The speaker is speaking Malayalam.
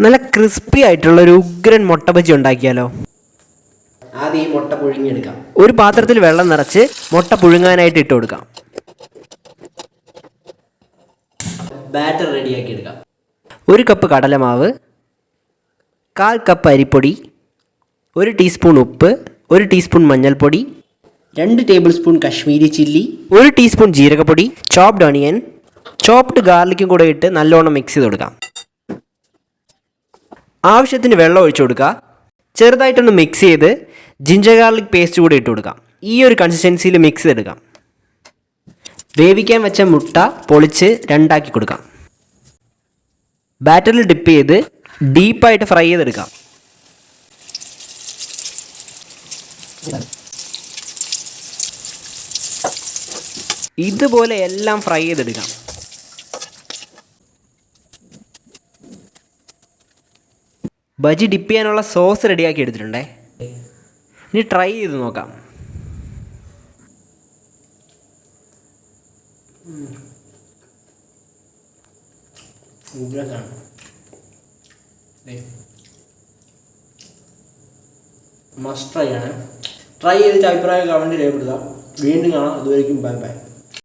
നല്ല ക്രിസ്പി ആയിട്ടുള്ള ഒരു ഉഗ്രൻ മുട്ട ബജി ഉണ്ടാക്കിയാലോ? ആദ്യം ഈ മുട്ട പുഴുങ്ങിയെടുക്കാം. ഒരു പാത്രത്തിൽ വെള്ളം നിറച്ച് മുട്ട പുഴുങ്ങാനായിട്ട് ഇട്ട് കൊടുക്കാം. ബാറ്റർ റെഡിയാക്കി എടുക്കാം. 1 കപ്പ് കടലമാവ്, 1/4 കപ്പ് അരിപ്പൊടി, 1 ടീസ്പൂൺ ഉപ്പ്, 1 ടീസ്പൂൺ മഞ്ഞൾപ്പൊടി, 2 tablespoon Kashmiri chilli, 1 teaspoon ജീരകപ്പൊടി, ചോപ്ഡ് ഓണിയൻ, ചോപ്ഡ് ഗാർലിക്കും കൂടെ ഇട്ട് നല്ലോണം മിക്സ് ചെയ്ത് കൊടുക്കാം. ആവശ്യത്തിന് വെള്ളം ഒഴിച്ചു കൊടുക്കുക. ചെറുതായിട്ടൊന്ന് മിക്സ് ചെയ്ത് ജിഞ്ചർ ഗാർലിക് പേസ്റ്റ് കൂടെ ഇട്ട് കൊടുക്കാം. ഈ ഒരു കൺസിസ്റ്റൻസിയിൽ മിക്സ് ചെയ്തെടുക്കാം. വേവിക്കാൻ വെച്ച മുട്ട പൊളിച്ച് 2 ആക്കി കൊടുക്കാം. ബാറ്ററിൽ ഡിപ്പ് ചെയ്ത് ഡീപ്പായിട്ട് ഫ്രൈ ചെയ്തെടുക്കാം. ഇതുപോലെ എല്ലാം ഫ്രൈ ചെയ്തെടുക്കാം. ബജി ഡിപ്പ് ചെയ്യാനുള്ള സോസ് റെഡിയാക്കി എടുത്തിട്ടുണ്ടേ. ഇനി ട്രൈ ചെയ്ത് നോക്കാം. മസ്റ്റ് ട്രൈ ആണ്. ട്രൈ ചെയ്തിട്ട് അഭിപ്രായം കമൻറ്റ് രേഖപ്പെടുത്താം. വീണ്ടും കാണാം. അതുവരെയും ബൈ ബൈ.